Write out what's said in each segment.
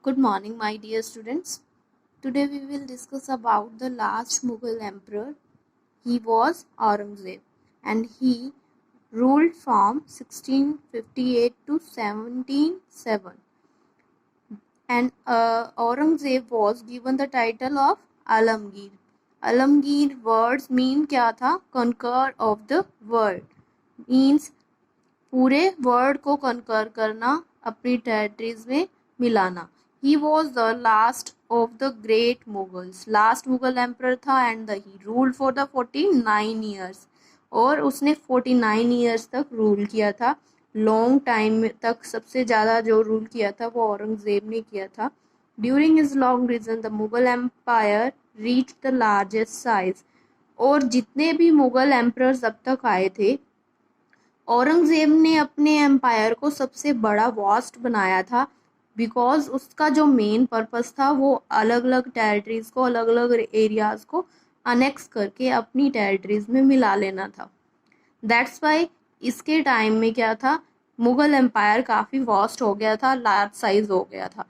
Good morning, my dear students. Today we will discuss about the last Mughal emperor. He was Aurangzeb and he ruled from 1658 to 1707. And Aurangzeb was given the title of Alamgir. Alamgir words mean क्या था? Conqueror of the world. Means पूरे world को conquer करना, अपनी territories में मिलाना. He was the last of the great Mughals. Last Mughal emperor था and he ruled for the 49 years. और उसने 49 ईयर्स तक रूल किया था. लॉन्ग टाइम तक सबसे ज़्यादा जो रूल किया था वो औरंगजेब ने किया था. During his long region the Mughal empire reach the largest size. और जितने भी मुगल एम्परर्स अब तक आए थे, औरंगजेब ने अपने एम्पायर को सबसे बड़ा वास्ट बनाया था. बिकॉज उसका जो मेन पर्पस था वो अलग अलग टेरिटरीज को, अलग अलग एरियाज को अनेक्स करके अपनी टेरिटरीज में मिला लेना था. दैट्स वाई इसके टाइम में क्या था, मुगल एम्पायर काफ़ी वास्ट हो गया था, लार्ज साइज हो गया था,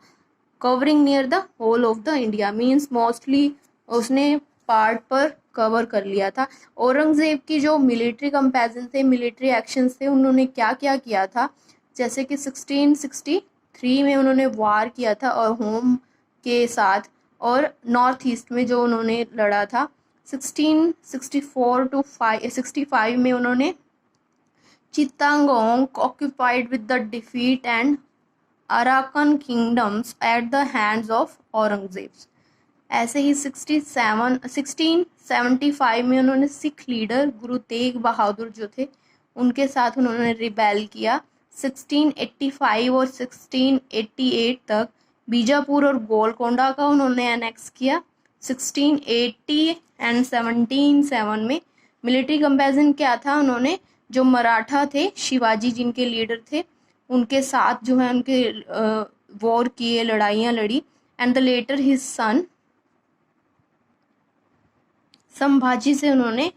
covering near the whole of the India. Means mostly उसने पार्ट पर कवर कर लिया था. औरंगजेब की जो मिलिट्री कंपैरिजन थे, मिलिट्री एक्शंस थे, उन्होंने क्या क्या किया था, जैसे कि 1663 में उन्होंने वार किया था और होम के साथ, और नॉर्थ ईस्ट में जो उन्होंने लड़ा था. 1664 टू 65 में उन्होंने Chittagong occupied with the defeat and Arakan kingdoms at the hands of Aurangzeb. ऐसे ही 1675 में उन्होंने सिख लीडर गुरु तेग बहादुर जो थे उनके साथ उन्होंने रिबेल किया. 1685 और 1688 तक बीजापुर और गोलकोंडा का उन्होंने एनेक्स किया. 1680 एंड 1707 में मिलिट्री कंपैरिजन क्या था, उन्होंने जो मराठा थे, शिवाजी जिनके लीडर थे, उनके साथ जो है उनके वॉर किए, लड़ाइयाँ लड़ी. And the later his son Sambhaji से उन्होंने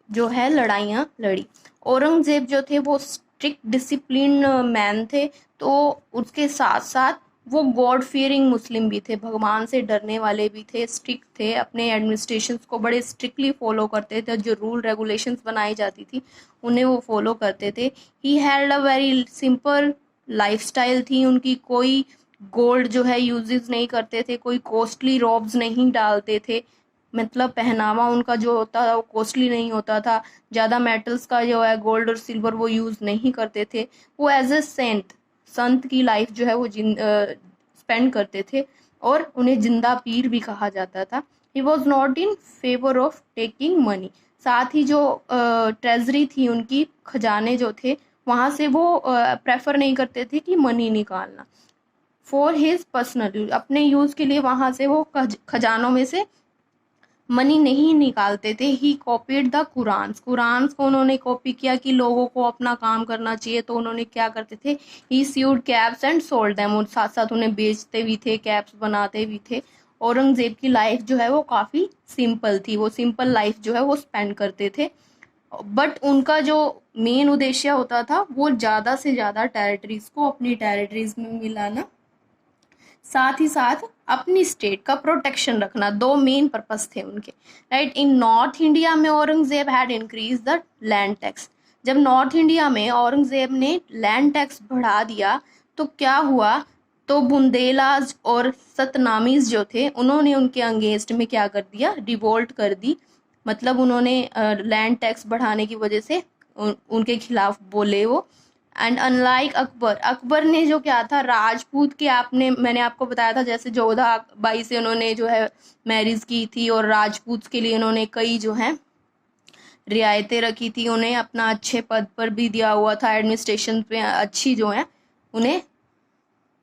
जो है लड़ाइयाँ लड़ी. औरंगजेब जो थे वो स्ट्रिक्ट डिसिप्लिन मैन थे, तो उसके साथ साथ वो गॉड फियरिंग मुस्लिम भी थे, भगवान से डरने वाले भी थे, स्ट्रिक्ट थे, अपने एडमिनिस्ट्रेशंस को बड़े स्ट्रिक्टली फॉलो करते थे, जो रूल रेगुलेशंस बनाई जाती थी उन्हें वो फॉलो करते थे. He had a very simple lifestyle थी उनकी. कोई गोल्ड जो है यूजेस नहीं करते थे, कोई कॉस्टली रॉब्स नहीं डालते थे, मतलब पहनावा उनका जो होता था वो कॉस्टली नहीं होता था. ज़्यादा मेटल्स का जो है गोल्ड और सिल्वर वो यूज़ नहीं करते थे. वो एज ए संत की लाइफ जो है वो स्पेंड करते थे और उन्हें जिंदा पीर भी कहा जाता था. He was not in favour of taking money. साथ ही जो ट्रेजरी थी उनकी, खजाने जो थे, वहाँ से वो प्रेफर नहीं करते थे कि मनी निकालना. फॉर हिज पर्सनल यूज, अपने यूज़ के लिए वहाँ से वो खजानों में से मनी नहीं निकालते थे. ही कॉपीड द कुरान को उन्होंने कॉपी किया कि लोगों को अपना काम करना चाहिए, तो उन्होंने क्या करते थे, ही sieved caps and sold them, और साथ साथ उन्हें बेचते भी थे, कैप्स बनाते भी थे. औरंगजेब की लाइफ जो है वो काफ़ी सिंपल थी, वो सिंपल लाइफ जो है वो स्पेंड करते थे. बट उनका जो मेन उद्देश्य होता था वो ज़्यादा से ज़्यादा टेरिटरीज को अपनी टेरिटरीज में मिलाना, साथ ही साथ अपनी स्टेट का प्रोटेक्शन रखना. दो मेन पर्पस थे उनके, राइट. इन नॉर्थ इंडिया में Aurangzeb had increase the land tax. जब नॉर्थ इंडिया में औरंगजेब ने लैंड टैक्स बढ़ा दिया तो क्या हुआ, तो बुंदेलाज और सतनामीज जो थे उन्होंने उनके अगेंस्ट में क्या कर दिया, रिवोल्ट कर दी. मतलब उन्होंने लैंड टैक्स बढ़ाने की वजह से उनके खिलाफ बोले वो. एंड अनलाइक अकबर, अकबर ने जो क्या था, राजपूत के, मैंने आपको बताया था जैसे जोधा बाई से उन्होंने जो है मैरिज की थी, और राजपूत के लिए उन्होंने कई जो है रियायतें रखी थी, उन्हें अपना अच्छे पद पर भी दिया हुआ था, एडमिनिस्ट्रेशन पे अच्छी जो है उन्हें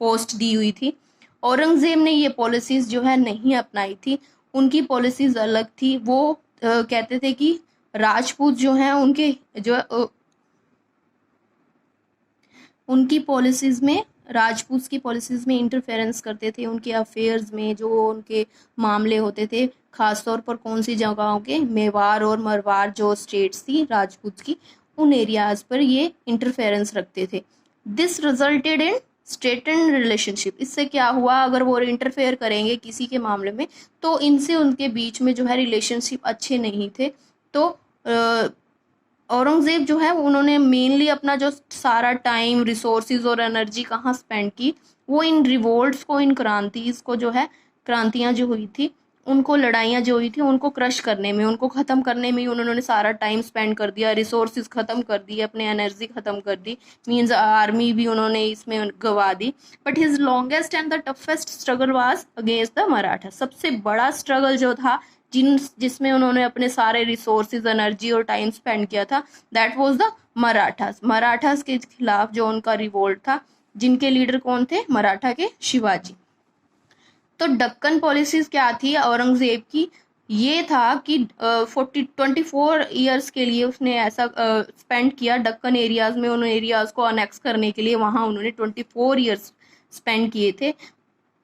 पोस्ट दी हुई थी. औरंगजेब ने ये पॉलिसीज जो है नहीं अपनाई थी, उनकी पॉलिसीज अलग थी. वो कहते थे कि राजपूत जो हैं उनके जो उनकी पॉलिसीज़ में, राजपूत की पॉलिसीज़ में इंटरफेरेंस करते थे, उनके अफेयर्स में जो उनके मामले होते थे, ख़ासतौर पर कौन सी जगहों के, मेवाड़ और मरवाड़ जो स्टेट्स थी राजपूत की, उन एरियाज़ पर ये इंटरफेरेंस रखते थे. दिस रिजल्टेड इन स्ट्रेटेंड रिलेशनशिप, इससे क्या हुआ, अगर वो इंटरफेयर करेंगे किसी के मामले में तो इनसे उनके बीच में जो है रिलेशनशिप अच्छे नहीं थे। तो औरंगज़ेब जो है उन्होंने मेनली अपना जो सारा टाइम, रिसोर्सेज और एनर्जी कहाँ स्पेंड की, वो इन रिवोल्ट्स को, इन क्रांतिज को जो है, क्रांतियाँ जो हुई थी उनको, लड़ाइयाँ जो हुई थी उनको क्रश करने में, उनको ख़त्म करने में ही उन्होंने सारा टाइम स्पेंड कर दिया, रिसोर्सेज ख़त्म कर दिए, अपने एनर्जी ख़त्म कर दी, मीन्स आर्मी भी उन्होंने इसमें गंवा दी। But his longest and the toughest struggle was against the Maratha, सबसे बड़ा स्ट्रगल जो था जिसमें उन्होंने अपने सारे रिसोर्सेज, एनर्जी और टाइम स्पेंड किया था, that was the Marathas. Marathas के खिलाफ जो उनका रिवोल्ट था, जिनके लीडर कौन थे, मराठा के शिवाजी। तो दक्कन पॉलिसीज क्या थी औरंगजेब की, ये था कि 24 ईयर्स के लिए उसने ऐसा स्पेंड किया दक्कन एरियाज में, उन एरियाज को अनेक्स करने के लिए, वहाँ उन्होंने 24 ईयर्स स्पेंड किए थे।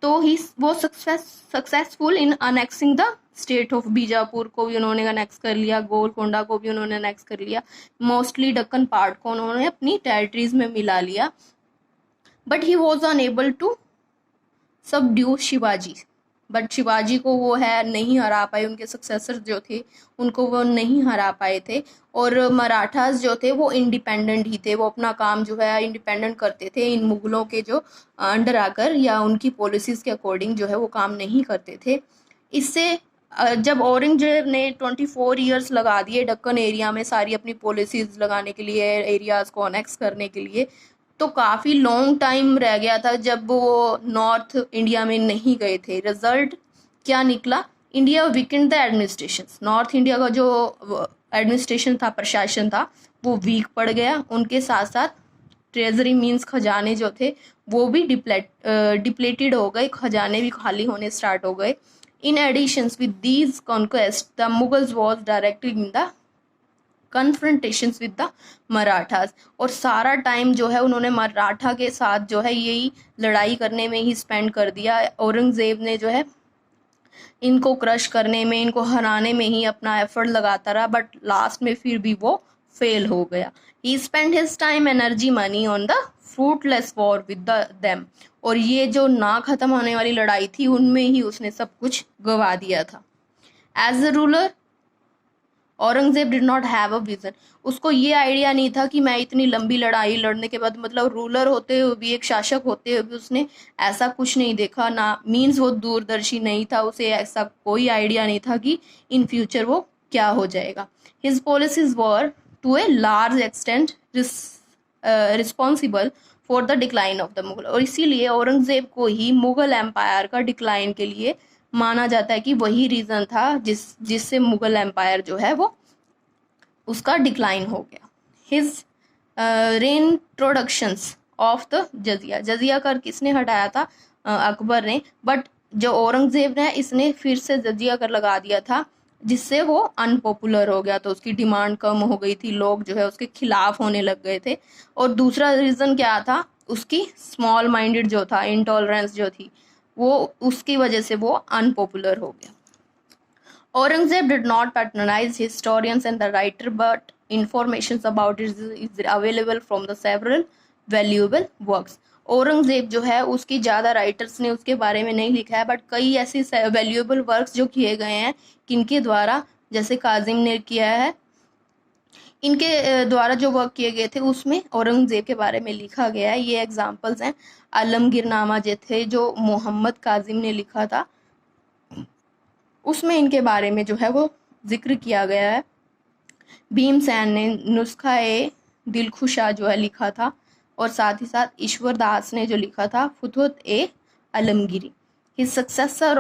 तो he was successful in annexing the state of Bijapur को भी उन्होंने अनेक्स कर लिया, गोलकोंडा को भी उन्होंने अनेक्स कर लिया, मोस्टली दक्कन पार्ट को उन्होंने अपनी टेरिटरीज में मिला लिया। But he was unable to subdue Shivaji, but Shivaji को वो है नहीं हरा पाए, उनके सक्सेसर जो थे उनको वो नहीं हरा पाए थे। और मराठास जो थे वो इंडिपेंडेंट ही थे, वो अपना काम जो है इंडिपेंडेंट करते थे, इन मुगलों के जो अंडर आकर या उनकी पॉलिसीज़ के अकॉर्डिंग जो है वो काम नहीं करते थे। इससे जब औरंगजेब ने 24 ईयर्स लगा दिए दक्कन एरिया में सारी अपनी पॉलिसीज़ लगाने के लिए, एरियाज़ को अनेक्स करने के लिए, तो काफ़ी लॉन्ग टाइम रह गया था जब वो नॉर्थ इंडिया में नहीं गए थे। रिजल्ट क्या निकला, India Weeknd the administration, north India का जो एडमिनिस्ट्रेशन था, प्रशासन था, वो वीक पड़ गया। उनके साथ साथ ट्रेजरी मीन्स खजाने जो थे वो भी डिप्लेटेड हो गए, खजाने भी खाली होने स्टार्ट हो गए। In addition with these conquest the Mughals was directly in the confrontations with the Marathas, और सारा टाइम जो है उन्होंने मराठा के साथ जो है यही लड़ाई करने में ही स्पेंड कर दिया। औरंगजेब ने जो है इनको क्रश करने में, इनको हराने में ही अपना एफर्ट लगाता रहा, बट लास्ट में फिर भी वो फेल हो गया। He spend his time, energy, money on the fruitless war with them, और ये जो ना खत्म होने वाली लड़ाई थी उनमें ही उसने सब कुछ गवा दिया था। As a ruler Aurangzeb did not have a vision, उसको ये आइडिया नहीं था कि मैं इतनी लंबी लड़ाई लड़ने के बाद, मतलब रूलर होते हुए भी, एक शासक होते हुए भी उसने ऐसा कुछ नहीं देखा ना, मीन्स वो दूरदर्शी नहीं था, उसे ऐसा कोई आइडिया नहीं था कि इन फ्यूचर वो क्या हो जाएगा। His policies were to a large extent responsible for the decline of the Mughal, और इसीलिए औरंगजेब को ही मुगल एम्पायर का डिक्लाइन के लिए माना जाता है कि वही रीज़न था जिससे मुगल एम्पायर जो है वो उसका डिक्लाइन हो गया। हिज रेइंट्रोडक्शंस ऑफ द जजिया, जजिया कर किसने हटाया था, अकबर ने, बट जो औरंगजेब ने इसने फिर से जजिया कर लगा दिया था, जिससे वो अनपॉपुलर हो गया, तो उसकी डिमांड कम हो गई थी, लोग जो है उसके खिलाफ होने लग गए थे। और दूसरा रीज़न क्या था, उसकी स्मॉल माइंडेड जो था, इंटॉलरेंस जो थी, वो उसकी वजह से वो अनपॉपुलर हो गया। Aurangzeb did not patronize historians and the writer, but information about it is available from the several valuable works. Aurangzeb जो है उसकी ज़्यादा राइटर्स ने उसके बारे में नहीं लिखा है, बट कई ऐसे वैल्यूएबल वर्क्स जो किए गए हैं किनके द्वारा, जैसे काजिम ने किया है, इनके द्वारा जो वर्क किए गए थे उसमें औरंगजेब के बारे में लिखा गया है। ये एग्जाम्पल्स हैं, आलमगीरनामा जो थे जो मोहम्मद काजिम ने लिखा था, उसमें इनके बारे में जो है वो जिक्र किया गया है। भीमसेन ने नुस्खा ए दिलखुशा जो है लिखा था, और साथ ही साथ ईश्वर दास ने जो लिखा था Futuhat e Alamgiri. The successor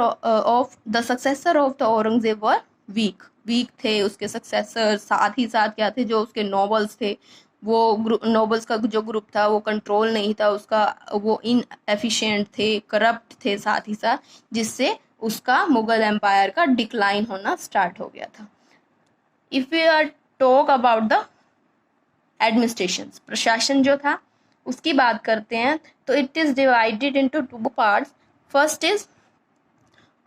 of the Aurangzeb were weak थे उसके सक्सेसर, साथ ही साथ क्या थे, जो उसके नॉवेल्स थे, वो नॉवेल्स का जो ग्रुप था वो कंट्रोल नहीं था उसका, वो इनएफिशिएंट थे, करप्ट थे साथ ही साथ, जिससे उसका मुगल एम्पायर का डिक्लाइन होना स्टार्ट हो गया था। If we are talk about the administration, प्रशासन जो था उसकी बात करते हैं, तो it is divided into 2 parts. First is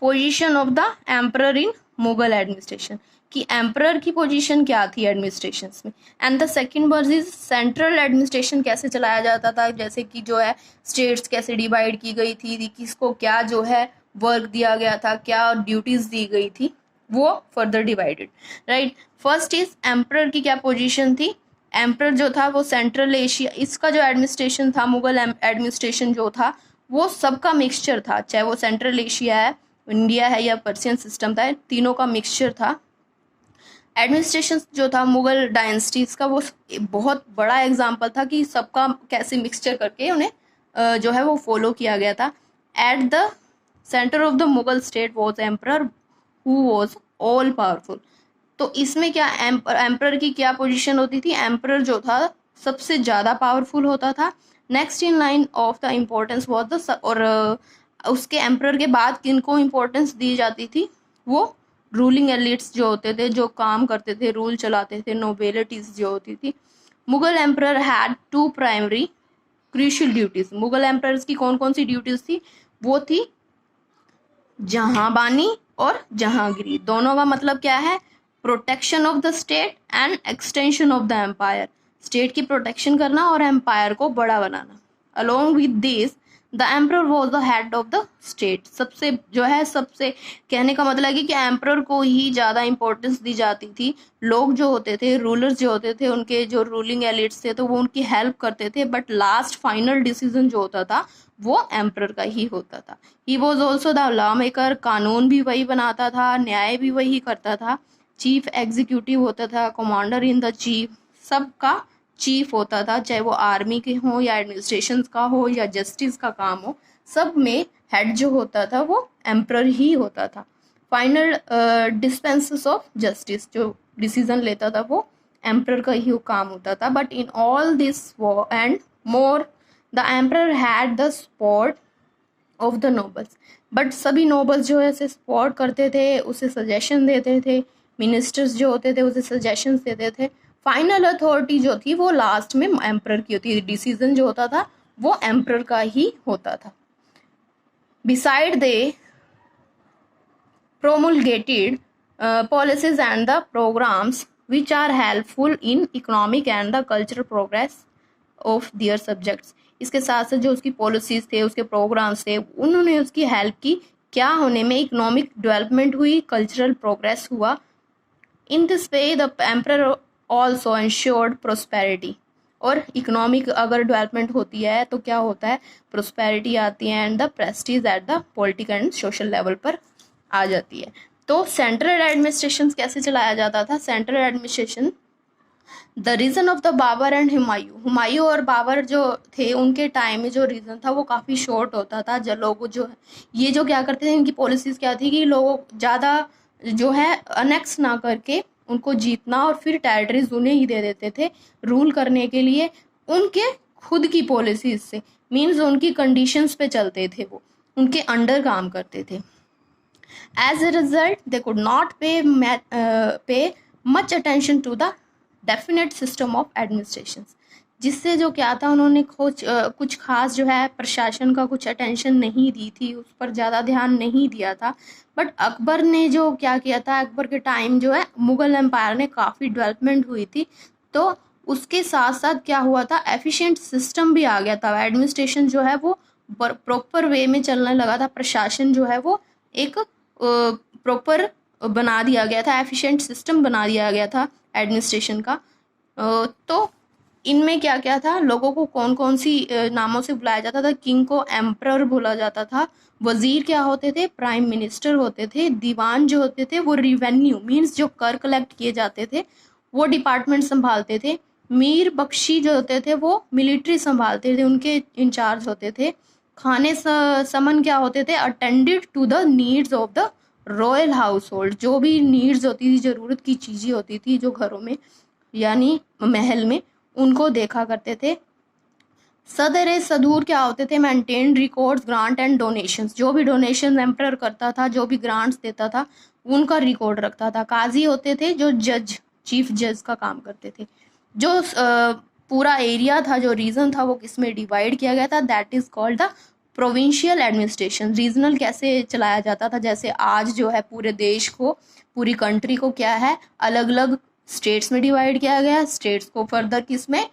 position of the emperor in Mughal administration, कि एम्परर की पोजीशन क्या थी एडमिनिस्ट्रेशंस में। And the second verse is central administration कैसे चलाया जाता था, जैसे कि जो है स्टेट्स कैसे डिवाइड की गई थी, किसको क्या जो है वर्क दिया गया था, क्या ड्यूटीज दी गई थी, वो further divided, right. First is emperor की क्या पोजीशन थी। एम्परर जो था वो सेंट्रल एशिया, इसका जो एडमिनिस्ट्रेशन था, मुगल एडमिनिस्ट्रेशन जो था वो सबका मिक्सचर था, चाहे वो सेंट्रल एशिया है, इंडिया है या पर्शियन सिस्टम था, तीनों का मिक्सचर था। एडमिनिस्ट्रेशन जो था मुगल डायनेस्टीज का, वो बहुत बड़ा एग्जाम्पल था कि सबका कैसे मिक्सचर करके उन्हें जो है वो फॉलो किया गया था। At the centre of the Mughal state was emperor who was all powerful. तो इसमें क्या एम्परर की क्या पोजीशन होती थी, एम्परर जो था सबसे ज़्यादा पावरफुल होता था। Next in line of the importance was the, और उसके एम्परर के बाद किनको इम्पोर्टेंस दी जाती थी, वो रूलिंग एलिट्स जो होते थे, जो काम करते थे, रूल चलाते थे, नोबेलिटीज जो होती थी। Mughal emperor had two primary crucial duties. Mughal emperors की कौन कौन सी ड्यूटीज थी, वो थी जहांबानी और जहांगीरी। दोनों का मतलब क्या है, protection of the state and extension of the empire. State की प्रोटेक्शन करना और एम्पायर को बड़ा बनाना। Along with this the emperor was the head of the state. सबसे जो है, सबसे कहने का मतलब है कि एम्परर को ही ज़्यादा इंपॉर्टेंस दी जाती थी। लोग जो होते थे, रूलर्स जो होते थे, उनके जो रूलिंग एलिट्स थे, तो वो उनकी हेल्प करते थे, बट लास्ट फाइनल डिसीजन जो होता था वो एम्परर का ही होता था। He was also the law maker. कानून भी वही बनाता था, न्याय भी वही करता था। चीफ एग्जीक्यूटिव होता था, कमांडर इन द चीफ, सबका चीफ होता था, चाहे वो आर्मी के हो या एडमिनिस्ट्रेशन का हो या जस्टिस का काम हो, सब में हेड जो होता था वो एम्परर ही होता था। फाइनल डिस्पेंसेस ऑफ जस्टिस, जो डिसीजन लेता था वो एम्परर का ही काम होता था। But in all this and more the emperor had the support of the nobles. But सभी नोबल्स जो है उसे सपोर्ट करते थे, उसे सजेशन देते थे। मिनिस्टर्स जो होते थे उसे सजेशंस देते थे। फाइनल अथॉरिटी जो थी वो लास्ट में एम्परर की होती थी। डिसीजन जो होता था वो एम्परर का ही होता था। Beside they promulgated policies and the programs which are helpful in economic and the cultural progress of their subjects। इसके साथ साथ जो उसकी पॉलिसीज थे, उसके प्रोग्राम्स थे, उन्होंने उसकी हेल्प की क्या होने में, इकोनॉमिक डेवलपमेंट हुई, कल्चरल प्रोग्रेस हुआ। In this way the emperor also insured prosperity. और इकोनॉमिक अगर डेवलपमेंट होती है तो क्या होता है, प्रोस्पेरिटी आती है and the Prestige at the political and social level पर आ जाती है। तो सेंट्रल एडमिनिस्ट्रेशन कैसे चलाया जाता था, central administration the region of the Babur and Humayun. Humayun और बाबर जो थे उनके टाइम में जो रीजन था वो काफ़ी शॉर्ट होता था। जो लोग जो ये जो क्या करते थे, इनकी पॉलिसीज़ क्या थी कि लोगों ज़्यादा जो है अनेक्स ना करके उनको जीतना और फिर टेरिटरीज उन्हें ही दे देते थे रूल करने के लिए, उनके खुद की पॉलिसीज से, मीन्स उनकी कंडीशंस पे चलते थे, वो उनके अंडर काम करते थे। As a result, they could not pay much attention to the definite system of administration। जिससे जो क्या था, उन्होंने कुछ खास जो है प्रशासन का कुछ अटेंशन नहीं दी थी, उस पर ज़्यादा ध्यान नहीं दिया था। बट अकबर ने जो क्या किया था, अकबर के टाइम जो है मुगल एम्पायर ने काफ़ी डेवलपमेंट हुई थी, तो उसके साथ साथ क्या हुआ था, एफिशिएंट सिस्टम भी आ गया था। एडमिनिस्ट्रेशन जो है वो प्रॉपर वे में चलने लगा था, प्रशासन जो है वो एक प्रॉपर बना दिया गया था, एफिशिएंट सिस्टम बना दिया गया था एडमिनिस्ट्रेशन का। तो इनमें क्या क्या था, लोगों को कौन कौन सी नामों से बुलाया जाता था। किंग को एम्परर बोला जाता था। वजीर क्या होते थे, प्राइम मिनिस्टर होते थे। दीवान जो होते थे वो रिवेन्यू मीन्स जो कर कलेक्ट किए जाते थे वो डिपार्टमेंट संभालते थे। मीर बख्शी जो होते थे वो मिलिट्री संभालते थे, उनके इंचार्ज होते थे। खाने समन क्या होते थे, attended to the needs of the royal household. जो भी नीड्स होती थी, ज़रूरत की चीज़ें होती थी जो घरों में यानी महल में, उनको देखा करते थे। सदर सदूर क्या होते थे, maintain records grant and donations. जो भी डोनेशन एम्परर करता था, जो भी ग्रांट्स देता था, उनका रिकॉर्ड रखता था। काजी होते थे जो जज, चीफ जज का काम करते थे। जो पूरा एरिया था, जो रीजन था, वो किस में डिवाइड किया गया था, that is called the provincial administration, regional कैसे चलाया जाता था, जैसे आज जो है पूरे देश को, पूरी कंट्री को क्या है, अलग अलग स्टेट्स में डिवाइड किया गया, स्टेट्स को फर्दर किस में,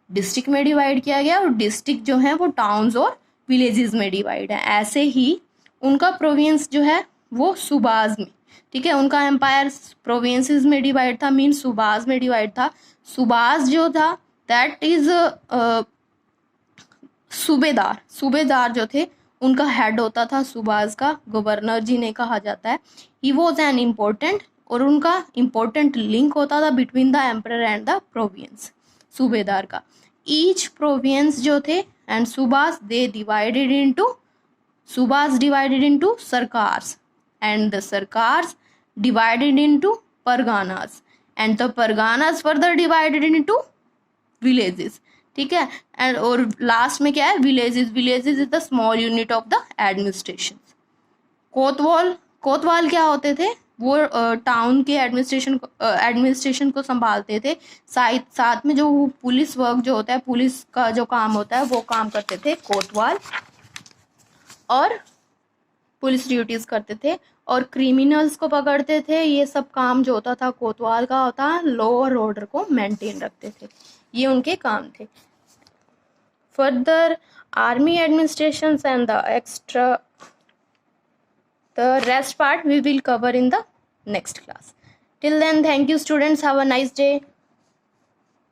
डिस्ट्रिक्ट में डिवाइड किया गया, और डिस्ट्रिक्ट जो है वो टाउन्स और विलेजेस में डिवाइड है। ऐसे ही उनका प्रोविंस जो है वो सूबाज में, ठीक है, उनका एम्पायर प्रोविंसेस में डिवाइड था, मीन सूबाज में डिवाइड था। सूबाज जो था दैट इज सूबेदार, सूबेदार जो थे उनका हेड होता था सूबाज का, गवर्नर जिन्हें कहा जाता है। ही वॉज एन इम्पोर्टेंट, और उनका इम्पोर्टेंट लिंक होता था between the emperor and the province, subedar का। ईच प्रोविंस जो थे and subas they divided into, subas divided into sarkars, and the sarkars divided into parganas, and the parganas further divided into villages, ठीक है। एंड और लास्ट में क्या है, villages, villages is the small unit of the administration. कोतवाल, कोतवाल क्या होते थे, वो टाउन के एडमिनिस्ट्रेशन को संभालते थे, साथ में जो पुलिस वर्क जो होता है, पुलिस का जो काम होता है वो काम करते थे कोतवाल, और पुलिस ड्यूटीज करते थे, और क्रिमिनल्स को पकड़ते थे। ये सब काम जो होता था कोतवाल का होता, लॉ और ऑर्डर को मेंटेन रखते थे, ये उनके काम थे। Further army administration and the rest part we will cover in the next class. Till then, thank you students, have a nice day.